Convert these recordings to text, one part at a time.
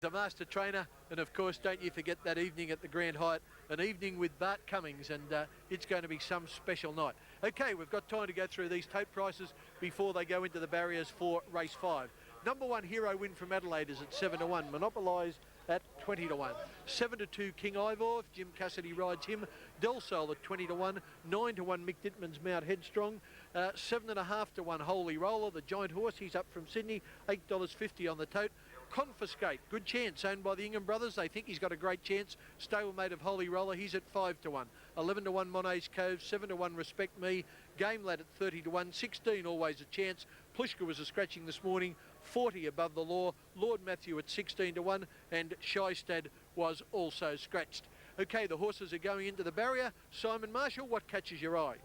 The master trainer, and of course don't you forget that evening at the Grand Hyatt, an evening with Bart Cummings, and it's going to be some special night. Okay, we've got time to go through these tote prices before they go into the barriers for race 5. Number 1 Hero Win from Adelaide is at 7 to 1, Monopolise at 20 to 1. 7 to 2 King Ivor, if Jim Cassidy rides him. Del Sol at 20 to 1. 9 to 1 Mick Dittman's Mount Headstrong. 7.5 to 1 Holy Roller, the giant horse, he's up from Sydney, $8.50 on the tote. Confiscate, good chance, owned by the Ingham brothers. They think he's got a great chance. Stablemate of Holy Roller, he's at 5 to 1. 11 to 1 Monet's Cove, 7 to 1 Respect Me. Game Lad at 30 to 1. 16 always a chance. Plushka was a scratching this morning. 40 Above the Law. Lord Matthew at 16 to 1. And Shystad was also scratched. Okay, the horses are going into the barrier. Simon Marshall, what catches your eye?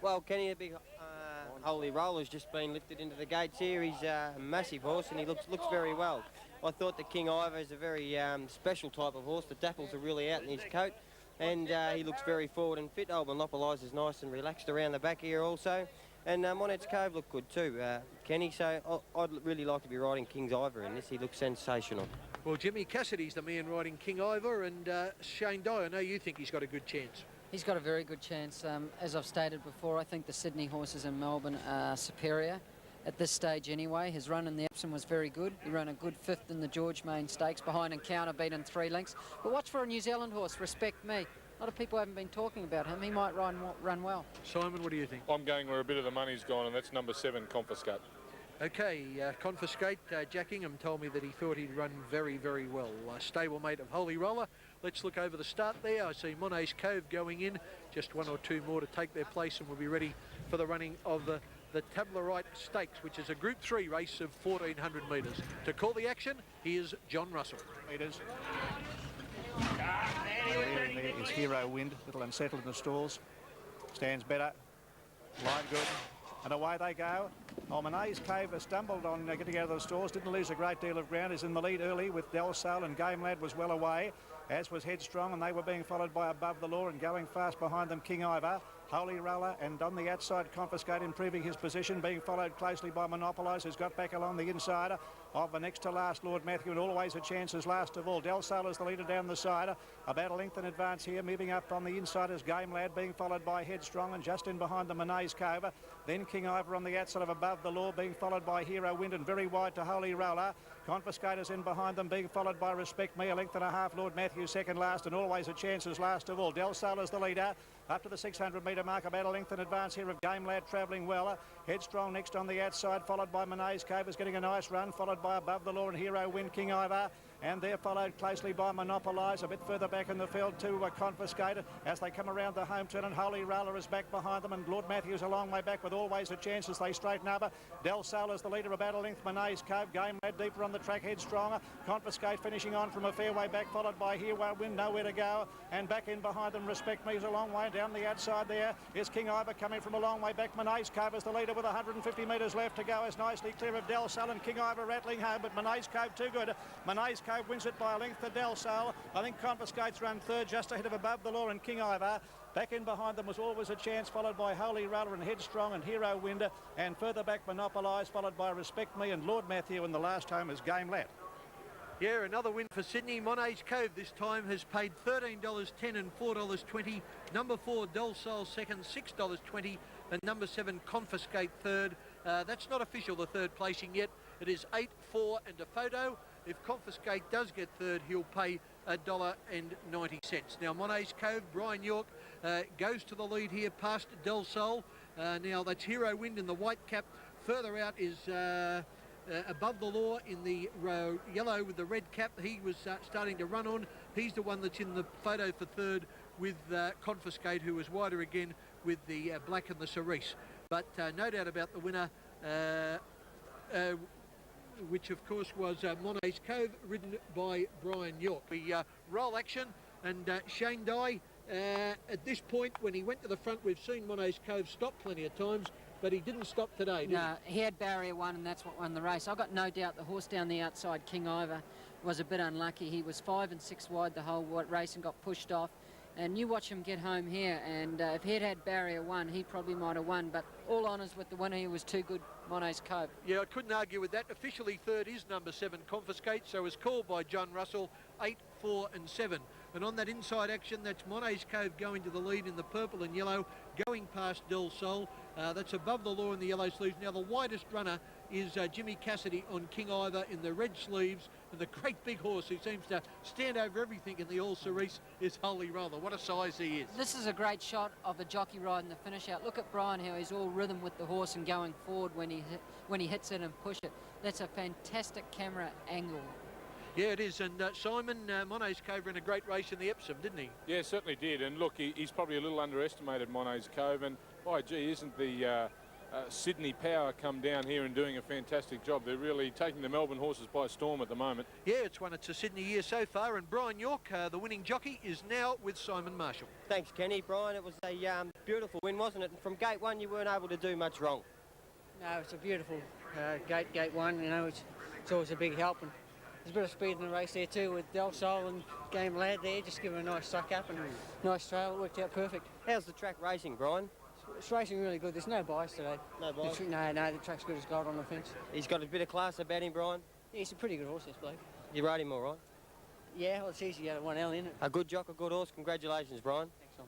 Well, Kenny, the big Holy Roller's just been lifted into the gates here. He's a massive horse and he looks very well. I thought the King Ivor is a very special type of horse. The dapples are really out in his coat and he looks very forward and fit. Old Monopolise is nice and relaxed around the back here also. And Monet's Cove looked good too, Kenny, so I'd really like to be riding King's Ivor in this. He looks sensational. Well, Jimmy Cassidy's the man riding King Ivor, and Shane Dye, I know you think he's got a good chance. He's got a very good chance. As I've stated before, I think the Sydney horses in Melbourne are superior at this stage anyway. His run in the Epsom was very good. He ran a good 5th in the George Main Stakes behind Encounter, beaten 3 lengths. But watch for a New Zealand horse, Respect Me. A lot of people haven't been talking about him. He might run well. Simon, what do you think? I'm going where a bit of the money's gone, and that's number 7, Confiscate. Okay, Confiscate, Jack Ingham told me that he thought he'd run very, very well. Stablemate of Holy Roller. Let's look over the start there. I see Monet's Cove going in. Just 1 or 2 more to take their place, and we'll be ready for the running of the Tablerite Stakes, which is a Group 3 race of 1,400 metres. To call the action, here's John Russell. Metres. There is Hero Wind, little unsettled in the stalls. Stands better. Line good. And away they go. Monet's Cove has stumbled on getting out of the stalls, didn't lose a great deal of ground, is in the lead early with Del Sol, and Game Lad was well away, as was Headstrong, and they were being followed by Above the Law, and going fast behind them King Ivor, Holy Roller, and on the outside Confiscate, improving his position, being followed closely by Monopolise, who's got back along the inside of the next to last Lord Matthew, and always a chance as last of all. Del Sol is the leader down the side, about a length in advance here, moving up on the inside is Game Lad, being followed by Headstrong, and just in behind the Monet's Cove. Then King Ivor on the outside of Above the Law, being followed by Hero Wind, and very wide to Holy Roller. Confiscate is in behind them, being followed by Respect Me, a length and a half. Lord Matthew second last, and always a chance as last of all. Del Sol is the leader. Up to the 600 metre mark, about a length in advance here of Game Lad travelling well. Headstrong next on the outside, followed by Monet's Cove is getting a nice run, followed by Above the Law and Hero Wind, King Ivor. And they're followed closely by Monopolise, a bit further back in the field to Confiscate as they come around the home turn, and Holy Roller is back behind them, and Lord Matthew's a long way back with always a chance as they straighten up. Del Sol is the leader, about a length. Monet's Cove, Game Lad deeper on the track, Headstrong. Confiscate finishing on from a fair way back, followed by Hero Wind, nowhere to go, and back in behind them Respect Me is a long way down the outside. There is King Ivor coming from a long way back. Monet's Cove is the leader with 150 metres left to go, is nicely clear of Del Sol, and King Ivor rattling home, but Monet's Cove too good. Monet's Cove wins it by a length to Del Sol. I think Confiscate's run third, just ahead of Above the Law and King Ivor. Back in behind them was always a chance, followed by Holy Roller and Headstrong and Hero Wind, and further back Monopolise, followed by Respect Me and Lord Matthew, and the last home is Game Lad. Yeah, another win for Sydney. Monet's Cove this time has paid $13.10 and $4.20. Number 4, Del Sol second, $6.20. And number 7, Confiscate third. That's not official, the third placing yet. It is 8, 4 and a photo. If Confiscate does get third, he'll pay $1.90. Now, Monet's Cove, Brian York goes to the lead here past Del Sol. Now, that's Hero Wind in the white cap. Further out is Above the Law in the yellow with the red cap. He was starting to run on. He's the one that's in the photo for third with Confiscate, who was wider again with the black and the cerise. But no doubt about the winner, which of course was Monet's Cove, ridden by Brian York. We roll action, and Shane Dye, at this point, when he went to the front, we've seen Monet's Cove stop plenty of times, but he didn't stop today, did he? He had barrier 1, and that's what won the race. I've got no doubt the horse down the outside, King Ivor, was a bit unlucky. He was 5 and 6 wide the whole race and got pushed off. And you watch him get home here, and if he'd had barrier 1, he probably might have won. But all honours with the winner, he was too good Monet's Cove. Yeah, I couldn't argue with that. Officially third is number 7, Confiscate, so was called by John Russell, 8, 4 and 7. And on that inside action, that's Monet's Cove going to the lead in the purple and yellow, going past Del Sol. That's above the law in the yellow sleeves. Now, the widest runner is Jimmy Cassidy on King Ivor in the red sleeves. And the great big horse who seems to stand over everything in the All Cerise is Holy Roller. What a size he is. This is a great shot of a jockey riding the finish out. Look at Brian, how he's all rhythm with the horse and going forward when he hits it and push it. That's a fantastic camera angle. Yeah, it is. And Simon, Monet's Cove ran a great race in the Epsom, didn't he? Yeah, certainly did. And look, he's probably a little underestimated, Monet's Cove. And, by gee, isn't the Sydney Power come down here and doing a fantastic job? They're really taking the Melbourne horses by storm at the moment. Yeah, It's a Sydney year so far. And Brian York, the winning jockey, is now with Simon Marshall. Thanks, Kenny. Brian, it was a beautiful win, wasn't it? And from gate 1, you weren't able to do much wrong. No, it's a beautiful gate 1, you know, it's always a big help. And there's a bit of speed in the race there too with Del Sol and Game Lad there, just giving a nice suck up and a nice trail. It worked out perfect. How's the track racing, Brian? It's racing really good. There's no bias today. No bias? No, the track's good as gold on the fence. He's got a bit of class about him, Brian. Yeah, he's a pretty good horse, this bloke. You rode him all right? Yeah, well, it's easy to get 1L in it. A good jock, a good horse. Congratulations, Brian. Thanks, Tom.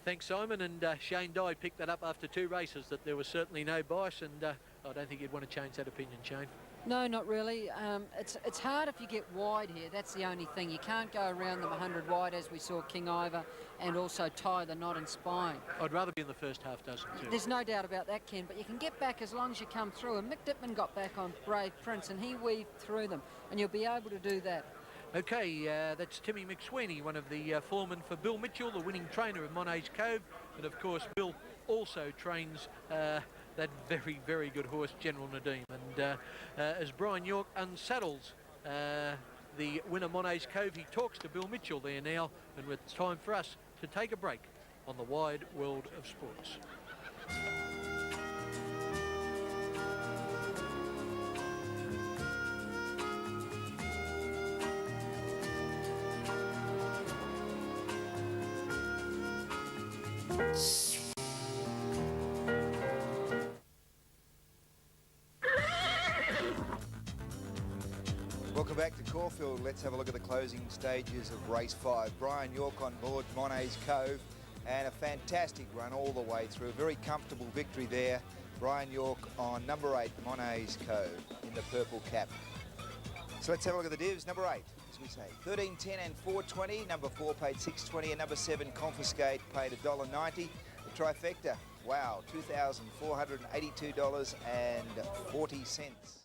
Thanks, Simon. And Shane Dye picked that up after 2 races, that there was certainly no bias. And I don't think you'd want to change that opinion, Shane. No, not really. It's hard if you get wide here. That's the only thing. You can't go around them 100 wide, as we saw King Ivor, and also tie the knot and spine. I'd rather be in the first half dozen too. There's no doubt about that, Ken, but you can get back as long as you come through. And Mick Dittman got back on Brave Prince, and he weaved through them, and you'll be able to do that. Okay, that's Timmy McSweeney, one of the foremen for Bill Mitchell, the winning trainer of Monet's Cove. And of course, Bill also trains that very, very good horse, General Nadim. And as Brian York unsaddles the winner, Monet's Cove, he talks to Bill Mitchell there now. And it's time for us to take a break on the wide world of sports. Welcome back to Caulfield. Let's have a look at the closing stages of race 5. Brian York on board Monet's Cove, and a fantastic run all the way through. A very comfortable victory there. Brian York on number 8, Monet's Cove, in the purple cap. So let's have a look at the divs. Number 8, as we say, 13.10 and 4.20. Number 4 paid 6.20, and number 7, Confiscate, paid $1.90. The trifecta, wow, $2,482.40.